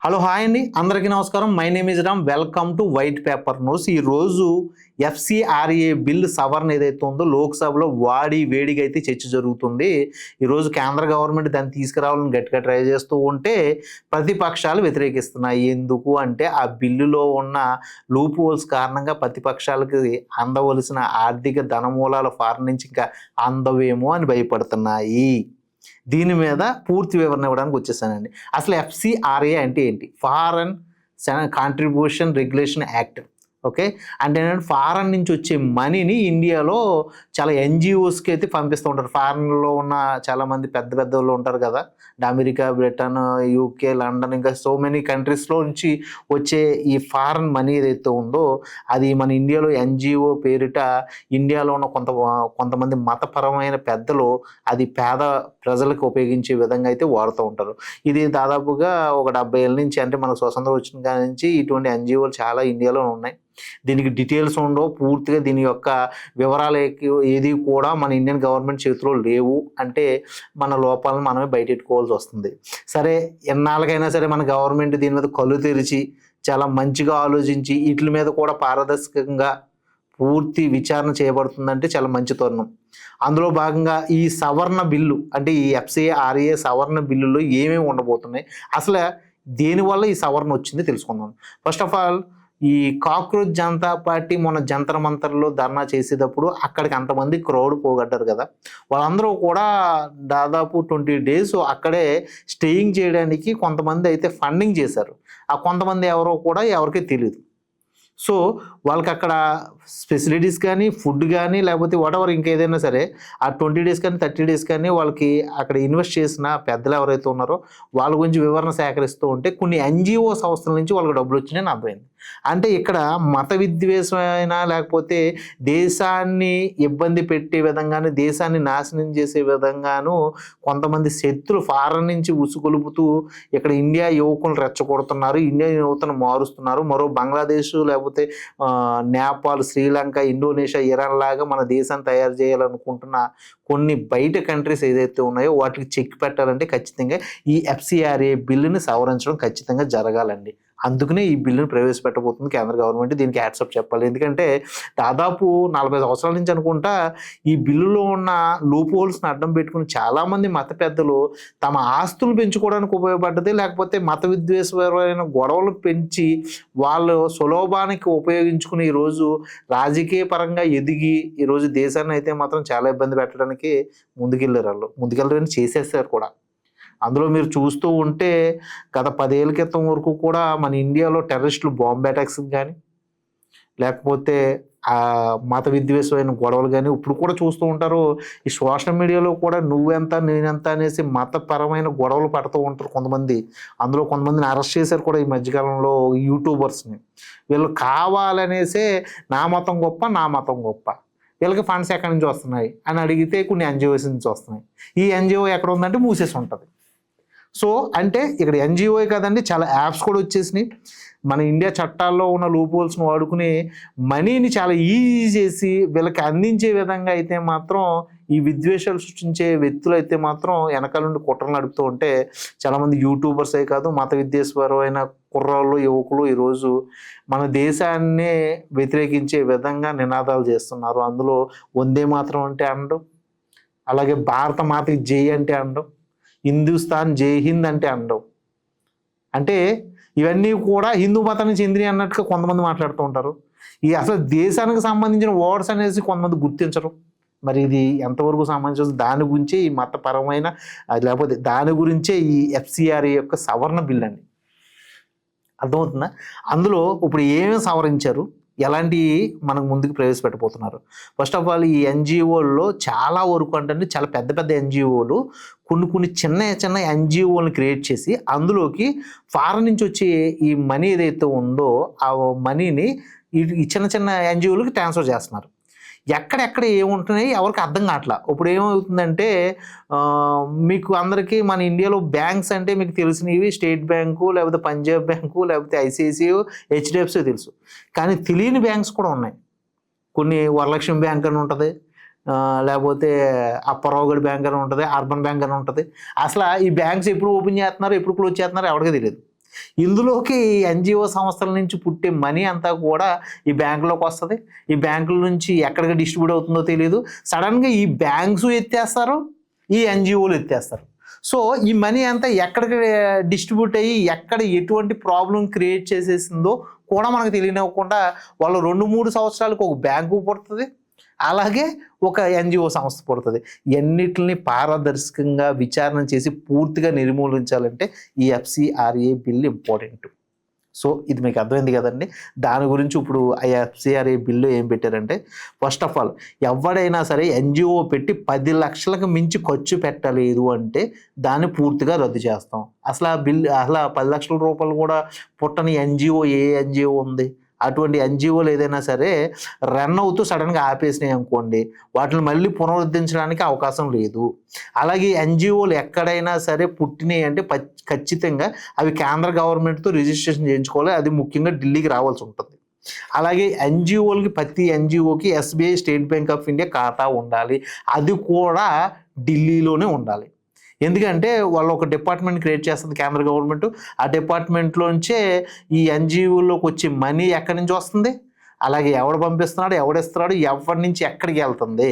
Hello hi అండి, అందరికీ నమస్కారం. My name is Ram. Welcome to white paper news. ఈరోజు ఎఫ్సిఆర్ఏ బిల్ సవరణ ఏదైతే ఉందో లోక్సభలో వేడిగా అయితే చర్చ జరుగుతుంది. ఈరోజు కేంద్ర గవర్నమెంట్ దాన్ని తీసుకురావాలని గట్టిగా ట్రై చేస్తూ ఉంటే ప్రతిపక్షాలు వ్యతిరేకిస్తున్నాయి. ఎందుకు అంటే ఆ బిల్లులో ఉన్న లూప్ హోల్స్ కారణంగా ప్రతిపక్షాలకి అందవలసిన ఆర్థిక ధనమూలాల ఫారెన్ నుంచి ఇంకా అందవేమో అని భయపడుతున్నాయి. దీని మీద పూర్తి వివరణ ఇవ్వడానికి వచ్చేసానండి. అసలు ఎఫ్సిఆర్ఏ అంటే ఏంటి? Foreign contribution regulation act. Okay, అంటే ఏంటంటే ఫారెన్ నుంచి వచ్చే మనీని ఇండియాలో చాలా ఎన్జిఓస్కి అయితే పంపిస్తూ ఉంటారు. ఫారెన్లో ఉన్న చాలామంది పెద్ద వాళ్ళు ఉంటారు కదా, అమెరికా, బ్రిటన్, యూకే, లండన్, ఇంకా సో మెనీ కంట్రీస్లో నుంచి వచ్చే ఈ ఫారెన్ మనీ ఏదైతే ఉందో అది మన ఇండియాలో ఎన్జిఓ పేరిట ఇండియాలో ఉన్న కొంతమంది మతపరమైన పెద్దలు అది పేద ప్రజలకు ఉపయోగించే విధంగా అయితే వాడుతూ ఉంటారు. ఇది దాదాపుగా ఒక 70 ఏళ్ళ నుంచి, అంటే మనకు స్వతంత్రం వచ్చిన కాడి నుంచి ఇటువంటి ఎన్జిఓలు చాలా ఇండియాలో ఉన్నాయి. దీనికి డీటెయిల్స్ ఉండవు, పూర్తిగా దీని యొక్క వివరాలు ఏది కూడా మన ఇండియన్ గవర్నమెంట్ చేతిలో లేవు. అంటే మన లోపాలను మనమే బయటెట్టుకోవాల్సి వస్తుంది. సరే, ఎన్నాళ్ళకైనా సరే మన గవర్నమెంట్ దీని మీద కళ్ళు తెరిచి చాలా మంచిగా ఆలోచించి వీటి మీద కూడా పారదర్శకంగా పూర్తి విచారణ చేయబడుతుందంటే చాలా మంచి తరుణం. అందులో భాగంగా ఈ సవరణ బిల్లు, అంటే ఈ ఎఫ్సిఆర్ఏ సవరణ బిల్లులో ఏమేమి ఉండబోతున్నాయి, అసలు దేనివల్ల ఈ సవరణ వచ్చింది తెలుసుకుందాం. ఫస్ట్ ఆఫ్ ఆల్, ఈ కాక్రోచ్ జనతా పార్టీ మొన్న జంతర్ మంతర్లో ధర్నా చేసేటప్పుడు అక్కడికి అంతమంది క్రౌడ్ పోగొట్టారు కదా, వాళ్ళందరూ కూడా దాదాపు 20 days అక్కడే స్టేయింగ్ చేయడానికి కొంతమంది అయితే ఫండింగ్ చేశారు. ఆ కొంతమంది ఎవరో కూడా ఎవరికీ తెలియదు. సో వాళ్ళకి అక్కడ ఫెసిలిటీస్ కానీ, ఫుడ్ కానీ, లేకపోతే వాటెవర్ ఇంకేదైనా సరే ఆ 20 days కానీ 30 days కానీ వాళ్ళకి అక్కడ ఇన్వెస్ట్ చేసిన పెద్దలు ఎవరైతే ఉన్నారో వాళ్ళ గురించి వివరణ సేకరిస్తూ ఉంటే కొన్ని ఎన్జిఓ సంస్థల నుంచి వాళ్ళకి డబ్బులు వచ్చినాయని అర్థమైంది. అంటే ఇక్కడ మత విద్వేషమైనా లేకపోతే దేశాన్ని ఇబ్బంది పెట్టే విధంగాను, దేశాన్ని నాశనం చేసే విధంగాను కొంతమంది శక్తులు ఫారెన్ నుంచి ఉసుగొలుపుతూ ఇక్కడ ఇండియా యువకులను రెచ్చగొడుతున్నారు, ఇండియా యువతను మారుస్తున్నారు. మరో బంగ్లాదేశ్, లేకపోతే నేపాల్, శ్రీలంక, ఇండోనేషియా, ఇరాన్ లాగా మన దేశాన్ని తయారు చేయాలనుకుంటున్న కొన్ని బయట కంట్రీస్ ఏదైతే ఉన్నాయో వాటికి చెక్ పెట్టాలంటే ఖచ్చితంగా ఈ ఎఫ్సిఆర్ఏ బిల్లుని సవరించడం ఖచ్చితంగా జరగాలండి. అందుకనే ఈ బిల్లును ప్రవేశపెట్టబోతుంది కేంద్ర గవర్నమెంట్. దీనికి హ్యాట్సప్ చెప్పాలి. ఎందుకంటే దాదాపు 40 సంవత్సరాల నుంచి అనుకుంటా ఈ బిల్లులో ఉన్న లూప్ హోల్స్ని అడ్డం పెట్టుకుని చాలామంది మత పెద్దలు తమ ఆస్తులు పెంచుకోవడానికి ఉపయోగపడ్డది, లేకపోతే మత విద్వేషపరమైన గొడవలు పెంచి వాళ్ళు సులభానికి ఉపయోగించుకుని ఈరోజు రాజకీయ పరంగా ఎదిగి ఈరోజు దేశాన్ని అయితే మాత్రం చాలా ఇబ్బంది పెట్టడానికి ముందుకెళ్ళారని చేసేసారు కూడా. అందులో మీరు చూస్తూ ఉంటే గత 10 ఏళ్ళ క్రితం వరకు కూడా మన ఇండియాలో టెర్రరిస్టులు బాంబ్ అటాక్స్ కానీ, లేకపోతే మత విద్వేషమైన గొడవలు కానీ ఇప్పుడు కూడా చూస్తూ ఉంటారు. ఈ సోషల్ మీడియాలో కూడా నువ్వెంత నేనెంత అనేసి మతపరమైన గొడవలు పడుతూ ఉంటారు కొంతమంది. అందులో కొంతమందిని అరెస్ట్ చేశారు కూడా ఈ మధ్యకాలంలో, యూట్యూబర్స్ని. వీళ్ళు కావాలనేసే నా మతం గొప్ప, వీళ్ళకి ఫండ్స్ ఎక్కడి నుంచి వస్తున్నాయి అని అడిగితే కొన్ని ఎన్జిఓస్ నుంచి వస్తున్నాయి. ఈ ఎన్జిఓ ఎక్కడ ఉందంటే మూసేసి ఉంటుంది. సో అంటే ఇక్కడ ఎన్జిఓే కదండి, చాలా యాప్స్ కూడా వచ్చేసినాయి. మన ఇండియా చట్టాల్లో ఉన్న లూప్ హోల్స్ని వాడుకుని మనీని చాలా ఈజీ చేసి వీళ్ళకి అందించే విధంగా అయితే మాత్రం ఈ విద్వేషాలు సృష్టించే వ్యక్తులు అయితే మాత్రం వెనకాల నుండి కుట్రలు నడుపుతూ ఉంటే చాలామంది యూట్యూబర్సే కాదు, మత విద్వేషపరమైన కుర్రాళ్ళు, యువకులు ఈరోజు మన దేశాన్నే వ్యతిరేకించే విధంగా నినాదాలు చేస్తున్నారు. అందులో వందే మాత్రం అంటే అనడం, అలాగే భారత మాతకి జై అంటే అనడం, హిందుస్థాన్ జై హింద్ అంటే అనడం. అంటే ఇవన్నీ కూడా హిందూ మతానికి చెందినవి అన్నట్టుగా కొంతమంది మాట్లాడుతూ ఉంటారు. ఈ అసలు దేశానికి సంబంధించిన వర్డ్స్ అనేసి కొంతమంది గుర్తించరు. మరి ఇది ఎంతవరకు సంబంధించిన దాని గురించే ఈ మతపరమైన, లేకపోతే దాని గురించే ఈ ఎఫ్సిఆర్ఏ యొక్క సవరణ బిల్ అండి. అర్థమవుతుందా? అందులో ఇప్పుడు ఏమేమి సవరించారు, ఎలాంటి మనకు ముందుకు ప్రవేశపెట్టబోతున్నారు. ఫస్ట్ ఆఫ్ ఆల్, ఈ ఎన్జిఓల్లో చాలా వరకు అంటే చాలా పెద్ద ఎన్జిఓలు కొన్ని చిన్న ఎన్జిఓలను క్రియేట్ చేసి అందులోకి ఫారెన్ నుంచి వచ్చే ఈ మనీ ఏదైతే ఉందో ఆ మనీని ఈ చిన్న ఎన్జిఓలకు ట్రాన్స్ఫర్ చేస్తున్నారు. ఎక్కడెక్కడ ఏముంటున్నాయి ఎవరికి అర్థం కావట్లా. ఇప్పుడు ఏమవుతుందంటే మీకు అందరికీ మన ఇండియాలో బ్యాంక్స్ అంటే మీకు తెలిసినవి స్టేట్ బ్యాంకు, లేకపోతే పంజాబ్ బ్యాంకు, లేకపోతే ఐసిఐసిఐ, హెచ్డిఎఫ్సి తెలుసు. కానీ తెలియని బ్యాంక్స్ కూడా ఉన్నాయి. కొన్ని వరలక్ష్మి బ్యాంక్ అని ఉంటుంది, లేకపోతే అప్పరావుగఢ్ బ్యాంక్ అని ఉంటుంది, అర్బన్ బ్యాంక్ అని ఉంటుంది. అసలు ఈ బ్యాంక్స్ ఎప్పుడు ఓపెన్ చేస్తున్నారు, ఎప్పుడు క్లోజ్ చేస్తున్నారు ఎవరికీ తెలియదు. ఇందులోకి ఎన్జిఓ సంస్థల నుంచి పుట్టే మనీ అంతా కూడా ఈ బ్యాంకులోకి వస్తుంది. ఈ బ్యాంకుల నుంచి ఎక్కడికి డిస్ట్రిబ్యూట్ అవుతుందో తెలియదు. సడన్గా ఈ బ్యాంక్స్ ఎత్తేస్తారు, ఈ ఎన్జిఓలు ఎత్తేస్తారు. సో ఈ మనీ అంతా ఎక్కడికి డిస్ట్రిబ్యూట్ అయ్యి ఎక్కడ ఎటువంటి ప్రాబ్లం క్రియేట్ చేసేసిందో కూడా మనకు తెలియనివ్వకుండా వాళ్ళు 2-3 సంవత్సరాలకు ఒక బ్యాంకు పుడుతుంది, అలాగే ఒక ఎన్జిఓ సంస్థ పుడుతుంది. ఎన్నిటిని పారదర్శకంగా విచారణ చేసి పూర్తిగా నిర్మూలించాలంటే ఈ ఎఫ్సిఆర్ఏ బిల్ ఇంపార్టెంట్. సో ఇది మీకు అర్థమైంది కదండి. దాని గురించి ఇప్పుడు ఆ ఎఫ్సిఆర్ఏ బిల్లు ఏం పెట్టారంటే, ఫస్ట్ ఆఫ్ ఆల్ ఎవడైనా సరే ఎన్జిఓ పెట్టి 10 లక్షలకు మించి ఖర్చు పెట్టలేదు అంటే దాన్ని పూర్తిగా రద్దు చేస్తాం. అసలు ఆ బిల్లు అసలు 10 లక్షల రూపాయలు కూడా పుట్టని ఎన్జిఓ ఏ ఎన్జిఓ ఉంది? అటువంటి ఎన్జిఓలు ఏదైనా సరే రన్ అవుతూ సడన్గా ఆపేసినాయి అనుకోండి, వాటిని మళ్ళీ పునరుద్ధరించడానికి అవకాశం లేదు. అలాగే ఎన్జిఓలు ఎక్కడైనా సరే పుట్టినాయి అంటే ఖచ్చితంగా అవి కేంద్ర గవర్నమెంట్తో రిజిస్ట్రేషన్ చేయించుకోవాలి. అది ముఖ్యంగా ఢిల్లీకి రావాల్సి ఉంటుంది. అలాగే ఎన్జిఓలకి ప్రతి ఎన్జిఓకి SBI State Bank of India ఖాతా ఉండాలి. అది కూడా ఢిల్లీలోనే ఉండాలి. ఎందుకంటే వాళ్ళు ఒక డిపార్ట్మెంట్ క్రియేట్ చేస్తుంది కేంద్ర గవర్నమెంట్. ఆ డిపార్ట్మెంట్లోంచే ఈ ఎన్జిఓలోకి వచ్చే మనీ ఎక్కడి నుంచి వస్తుంది, అలాగే ఎవడు పంపిస్తున్నాడు, ఎవడిస్తున్నాడు, ఎవరి నుంచి ఎక్కడికి వెళ్తుంది,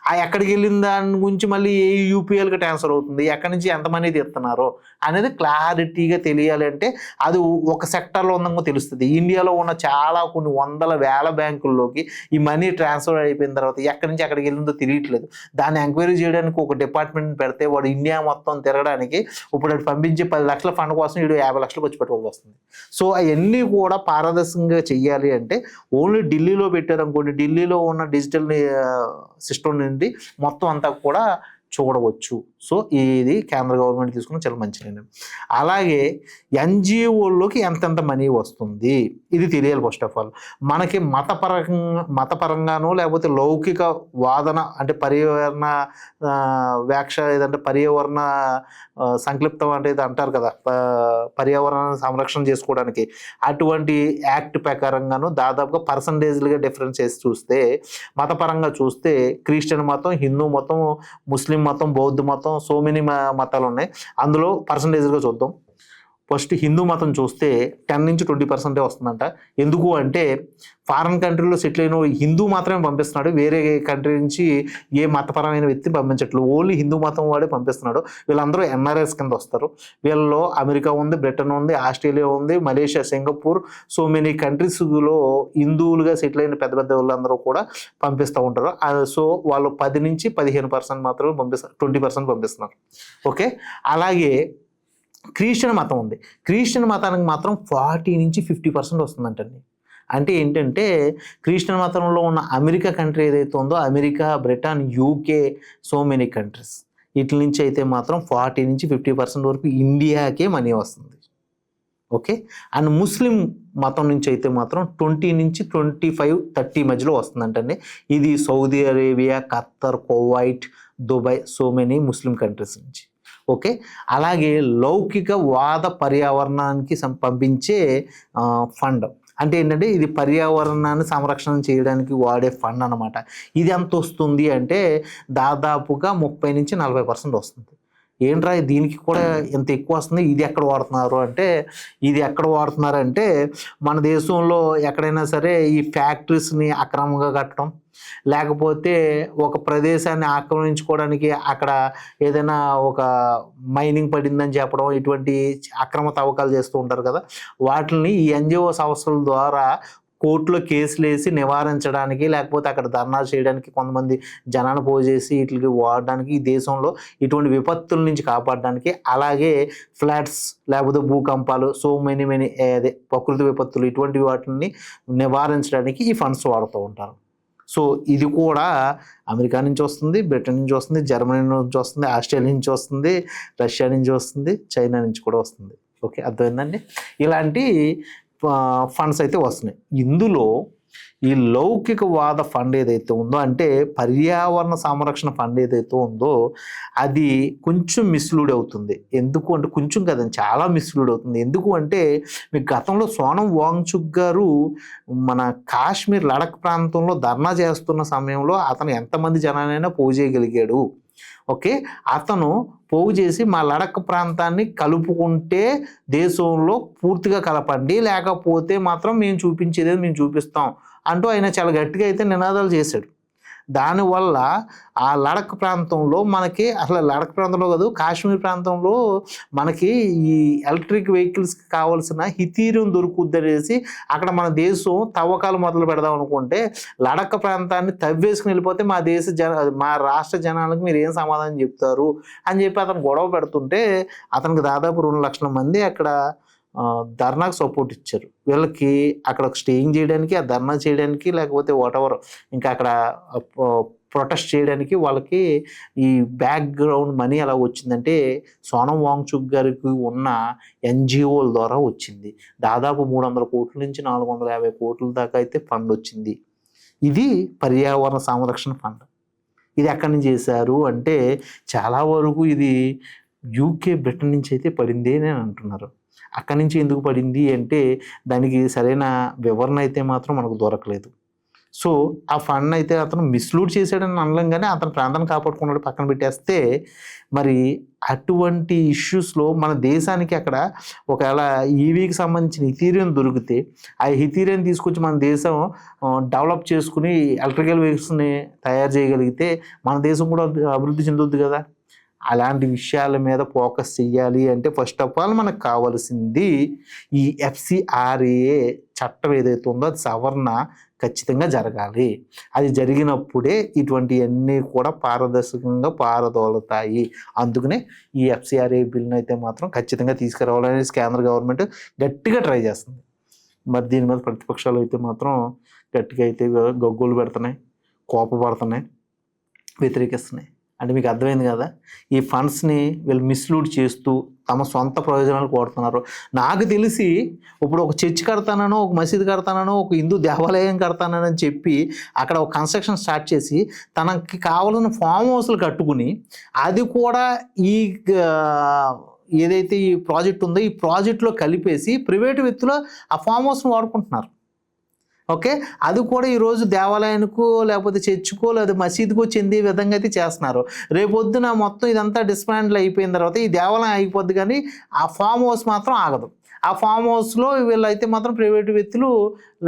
ఆ ఎక్కడికి వెళ్ళిన దాని గురించి మళ్ళీ ఏ యూపీఎల్కి ట్రాన్స్ఫర్ అవుతుంది, ఎక్కడి నుంచి ఎంత మనీ తీస్తున్నారో అనేది క్లారిటీగా తెలియాలి. అంటే అది ఒక సెక్టర్లో ఉందని తెలుస్తుంది. ఇండియాలో ఉన్న చాలా కొన్ని వందల వేల బ్యాంకుల్లోకి ఈ మనీ ట్రాన్స్ఫర్ అయిపోయిన తర్వాత ఎక్కడి నుంచి ఎక్కడికి వెళ్ళిందో తెలియట్లేదు. దాన్ని ఎంక్వైరీ చేయడానికి ఒక డిపార్ట్మెంట్ పెడితే వాడు ఇండియా మొత్తం తిరగడానికి ఇప్పుడు అది పంపించే 10 లక్షల ఫండ్ కోసం వీడు 50 లక్షలు ఖర్చు పెట్టుకోవాల్సి వస్తుంది. సో అవన్నీ కూడా పారదర్శకంగా చెయ్యాలి అంటే ఓన్లీ ఢిల్లీలో పెట్టారనుకోండి, ఢిల్లీలో ఉన్న డిజిటల్ సిస్టమ్ నుండి మొత్తం అంతా కూడా చూడవచ్చు. సో ఇది కేంద్ర గవర్నమెంట్ తీసుకున్న చాలా మంచి నిర్ణయం. అలాగే ఎన్జిఓల్లోకి ఎంతెంత మనీ వస్తుంది ఇది తెలియాలి. ఫస్ట్ ఆఫ్ ఆల్ మనకి మతపరంగానో లేకపోతే లౌకిక వాదన అంటే పర్యావరణ వ్యాఖ్య ఏదంటే పర్యావరణ సంక్లిప్తం అంటే ఇది అంటారు కదా, పర్యావరణ సంరక్షణ చేసుకోవడానికి అటువంటి యాక్ట్ ప్రకారంగాను దాదాపుగా పర్సంటేజ్లుగా డిఫరెన్స్ చేసి చూస్తే, మతపరంగా చూస్తే క్రిస్టియన్ మతం, హిందూ మతం, ముస్లిం మతం, బౌద్ధ మతం, సో మెనీ మతాలు ఉన్నాయి. అందులో పర్సంటేజ్గా చూద్దాం. ఫస్ట్ హిందూ మతం చూస్తే 10-20% వస్తుందంట. ఎందుకు అంటే ఫారెన్ కంట్రీలో సెటిల్ అయిన హిందూ మాత్రమే పంపిస్తున్నాడు, వేరే కంట్రీ నుంచి ఏ మతపరమైన వ్యక్తిని పంపించట్లేదు, ఓన్లీ హిందూ మతం వాడే పంపిస్తున్నాడు. వీళ్ళందరూ ఎన్ఆర్ఎస్ కింద వస్తారు. వీళ్ళలో అమెరికా ఉంది, బ్రిటన్ ఉంది, ఆస్ట్రేలియా ఉంది, మలేషియా, సింగపూర్, సో మెనీ కంట్రీస్లో హిందువులుగా సెటిల్ అయిన పెద్ద పెద్ద వాళ్ళందరూ కూడా పంపిస్తూ ఉంటారు. సో వాళ్ళు 10-15% మాత్రమే పంపిస్తారు, 20% పంపిస్తున్నారు. ఓకే. అలాగే క్రిస్టియన్ మతం ఉంది. క్రిస్టియన్ మతానికి మాత్రం 40-50% వస్తుందంటండి. అంటే ఏంటంటే క్రిస్టియన్ మతంలో ఉన్న అమెరికా కంట్రీ ఏదైతే ఉందో, America, Britain, UK, so many countries, వీటి నుంచి అయితే మాత్రం 40-50% వరకు ఇండియాకే మనీ వస్తుంది. ఓకే. అండ్ ముస్లిం మతం నుంచి అయితే మాత్రం 20-25-30 మధ్యలో వస్తుందంటండి. ఇది Saudi Arabia, Khattar, Kuwait, Dubai, so many Muslim countries నుంచి. ఓకే. అలాగే లౌకిక వాద పర్యావరణానికి పంపించే ఫండ్ అంటే ఏంటంటే ఇది పర్యావరణాన్ని సంరక్షణ చేయడానికి వాడే ఫండ్ అన్నమాట. ఇది ఎంత వస్తుంది అంటే దాదాపుగా 30-40% వస్తుంది. ఏంట్రా దీనికి కూడా ఎంత ఎక్కువ వస్తుంది, ఇది ఎక్కడ వాడుతున్నారు అంటే, ఇది ఎక్కడ వాడుతున్నారంటే మన దేశంలో ఎక్కడైనా సరే ఈ ఫ్యాక్టరీస్ని అక్రమంగా కట్టడం, లేకపోతే ఒక ప్రదేశాన్ని ఆక్రమించుకోవడానికి అక్కడ ఏదైనా ఒక మైనింగ్ పడిందని చెప్పడం, ఇటువంటి అక్రమ తవ్వకాలు చేస్తూ ఉంటారు కదా, వాటిని ఈ ఎన్జిఓ సంస్థల ద్వారా కోర్టులో కేసులు వేసి నివారించడానికి, లేకపోతే అక్కడ ధర్నా చేయడానికి, కొంతమంది జనాన్ని పోజేసి వీటికి వాడడానికి, ఈ దేశంలో ఇటువంటి విపత్తుల నుంచి కాపాడడానికి, అలాగే ఫ్లడ్స్ లేకపోతే భూకంపాలు, సో మెనీ అదే ప్రకృతి విపత్తులు, ఇటువంటి వాటిని నివారించడానికి ఈ ఫండ్స్ వాడుతూ ఉంటారు. సో ఇది కూడా అమెరికా నుంచి వస్తుంది, బ్రిటన్ నుంచి వస్తుంది, జర్మనీ నుంచి వస్తుంది, ఆస్ట్రేలియా నుంచి వస్తుంది, రష్యా నుంచి వస్తుంది, చైనా నుంచి కూడా వస్తుంది. ఓకే, అర్థమైందండి. ఇలాంటి ఫండ్స్ అయితే వస్తున్నాయి. ఇందులో ఈ లౌకికవాద ఫండ్ ఏదైతే ఉందో, అంటే పర్యావరణ సంరక్షణ ఫండ్ ఏదైతే ఉందో అది కొంచెం మిస్లీడ్ అవుతుంది. ఎందుకు అంటే కొంచెం కదండి, చాలా మిస్లీడ్ అవుతుంది. ఎందుకు అంటే మీకు గతంలో సోనం వాంగ్చుక్ గారు మన కాశ్మీర్ లడఖ్ ప్రాంతంలో ధర్నా చేస్తున్న సమయంలో అతను ఎంతమంది జనాలైనా పోజేయగలిగాడు ఓకే, అతను పోగు చేసి మా లడఖ్ ప్రాంతాన్ని కలుపుకుంటే దేశంలో పూర్తిగా కలపండి, లేకపోతే మాత్రం మేము చూపించేది మేము చూపిస్తాం అంటూ ఆయన చాలా గట్టిగా అయితే నినాదాలు చేశాడు. దానివల్ల ఆ లడఖ్ ప్రాంతంలో మనకి, అసలు లడఖ్ ప్రాంతంలో కాదు, కాశ్మీర్ ప్రాంతంలో మనకి ఈ ఎలక్ట్రిక్ వెహికల్స్కి కావాల్సిన హిథీరియం దొరుకుద్దనేసి అక్కడ మన దేశం తవ్వకాలు మొదలు పెడదాం అనుకుంటే, లడఖ్ ప్రాంతాన్ని తవ్వేసుకుని వెళ్ళిపోతే మా రాష్ట్ర జనాలకు మీరు ఏం సమాధానం చెప్తారు అని చెప్పి అతను గొడవ పెడుతుంటే, అతనికి దాదాపు 2 లక్షల మంది అక్కడ ధర్నాకు సపోర్ట్ ఇచ్చారు. వీళ్ళకి అక్కడ స్టేయింగ్ చేయడానికి, ఆ ధర్నా చేయడానికి, లేకపోతే వాటెవర్ ఇంకా అక్కడ ప్రొటెస్ట్ చేయడానికి వాళ్ళకి ఈ బ్యాక్గ్రౌండ్ మనీ ఎలా వచ్చిందంటే, సోనం వాంగ్చుక్ గారికి ఉన్న ఎన్జిఓల ద్వారా వచ్చింది. దాదాపు 300 కోట్ల నుంచి 450 కోట్ల దాకా అయితే ఫండ్ వచ్చింది. ఇది పర్యావరణ సంరక్షణ ఫండ్. ఇది ఎక్కడి నుంచి చేశారు అంటే, చాలా వరకు ఇది యూకే, బ్రిటన్ నుంచి అయితే పడింది అని అంటున్నారు. అక్కడి నుంచి ఎందుకు పడింది అంటే, దానికి సరైన వివరణ అయితే మాత్రం మనకు దొరకలేదు. సో ఆ ఫండ్ అయితే అతను మిస్లూడ్ చేశాడని అనలేం, కానీ అతను ప్రాంతాన్ని కాపాడుకున్నాడు పక్కన పెట్టేస్తే, మరి అటువంటి ఇష్యూస్లో మన దేశానికి అక్కడ ఒకవేళ ఈవీకి సంబంధించిన హిథీరియం దొరికితే, ఆ హిథీరియం తీసుకొచ్చి మన దేశం డెవలప్ చేసుకుని ఎలక్ట్రికల్ వెహికల్స్ని తయారు చేయగలిగితే మన దేశం కూడా అభివృద్ధి చెందుద్ది కదా. అలాంటి విషయాల మీద ఫోకస్ చెయ్యాలి అంటే ఫస్ట్ ఆఫ్ ఆల్ మనకు కావాల్సింది ఈ ఎఫ్సిఆర్ఏ చట్టం ఏదైతే ఉందో అది సవరణ ఖచ్చితంగా జరగాలి. అది జరిగినప్పుడే ఇటువంటివన్నీ కూడా పారదర్శకంగా పారదోలుతాయి. అందుకనే ఈ ఎఫ్సిఆర్ఏ బిల్లును అయితే మాత్రం ఖచ్చితంగా తీసుకురావాలనేసి కేంద్ర గవర్నమెంట్ గట్టిగా ట్రై చేస్తుంది. మరి దీని మీద ప్రతిపక్షాలు అయితే మాత్రం గట్టిగా అయితే గగ్గోలు పెడుతున్నాయి, కోపపడుతున్నాయి, వ్యతిరేకిస్తున్నాయి. అంటే మీకు అర్థమైంది కదా, ఈ ఫండ్స్ని వీళ్ళు మిస్లూడ్ చేస్తూ తమ సొంత ప్రయోజనాలు కోరుతున్నారు. నాకు తెలిసి ఇప్పుడు ఒక చర్చ్ కడతానో, ఒక మసీదు కడతానో, ఒక హిందూ దేవాలయం కడతానని చెప్పి అక్కడ ఒక కన్స్ట్రక్షన్ స్టార్ట్ చేసి తనకి కావాల్సిన ఫామ్ హౌస్లు కట్టుకుని, అది కూడా ఈ ఏదైతే ఈ ప్రాజెక్ట్ ఉందో ఈ ప్రాజెక్ట్లో కలిపేసి ప్రైవేటు వ్యక్తులు ఆ ఫామ్ హౌస్ను వాడుకుంటున్నారు. ఓకే, అది కూడా ఈరోజు దేవాలయానికో లేకపోతే చర్చ్కో లేదా మసీదుకో చెందే విధంగా అయితే చేస్తున్నారు. రేపొద్దున మొత్తం ఇదంతా డిస్మాంటిల్ అయిపోయిన తర్వాత ఈ దేవాలయం అయిపోద్ది, కానీ ఆ ఫామ్ హౌస్ మాత్రం ఆగదు. ఆ ఫామ్ హౌస్లో వీళ్ళైతే మాత్రం ప్రైవేటు వ్యక్తులు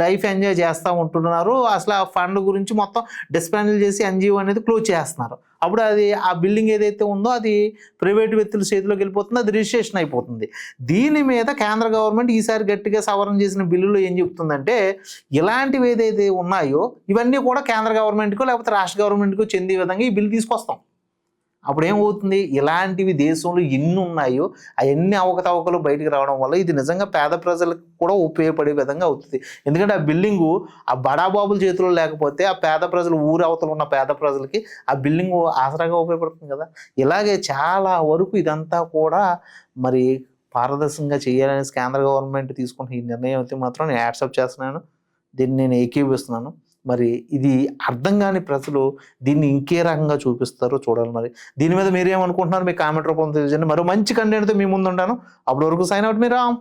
లైఫ్ ఎంజాయ్ చేస్తూ ఉంటున్నారు. అసలు ఆ ఫండ్ గురించి మొత్తం డిస్మాంటిల్ చేసి ఎన్జిఓ అనేది క్లోజ్ చేస్తున్నారు. అప్పుడు అది ఆ బిల్డింగ్ ఏదైతే ఉందో అది ప్రైవేటు వ్యక్తుల చేతిలోకి వెళ్ళిపోతుంది, అది రిజిస్ట్రేషన్ అయిపోతుంది. దీని మీద కేంద్ర గవర్నమెంట్ ఈసారి గట్టిగా సవరణ చేసిన బిల్లులో ఏం చెప్తుందంటే, ఇలాంటివి ఏదైతే ఉన్నాయో ఇవన్నీ కూడా కేంద్ర గవర్నమెంట్కో లేకపోతే రాష్ట్ర గవర్నమెంట్కో చెందే విధంగా ఈ బిల్లు తీసుకొస్తాం. అప్పుడు ఏమవుతుంది, ఇలాంటివి దేశంలో ఎన్ని ఉన్నాయో అవన్నీ అవకతవకలు బయటికి రావడం వల్ల ఇది నిజంగా పేద ప్రజలకు కూడా ఉపయోగపడే విధంగా అవుతుంది. ఎందుకంటే ఆ బిల్డింగు ఆ బడాబాబుల చేతిలో లేకపోతే ఆ పేద ప్రజలు, ఊరు అవతల ఉన్న పేద ప్రజలకి ఆ బిల్డింగు ఆసరాగా ఉపయోగపడుతుంది కదా. ఇలాగే చాలా వరకు ఇదంతా కూడా మరి పారదర్శకంగా చేయాలనేసి కేంద్ర గవర్నమెంట్ తీసుకున్న ఈ నిర్ణయం అయితే మాత్రం నేను యాక్సెప్ట్ చేస్తున్నాను, దీన్ని నేను ఏకీభవిస్తున్నాను. మరి ఇది అర్థం కాని ప్రజలు దీన్ని ఇంకే రకంగా చూపిస్తారో చూడాలి. మరి దీని మీద మీరేమనుకుంటున్నారు, మీ కామెంట్ రూపంలో తెలియజేయండి. మరో మంచి కంటెంట్తో మీ ముందు ఉంటాను. అప్పటి వరకు సైన్ అవుట్ మీ రామ్.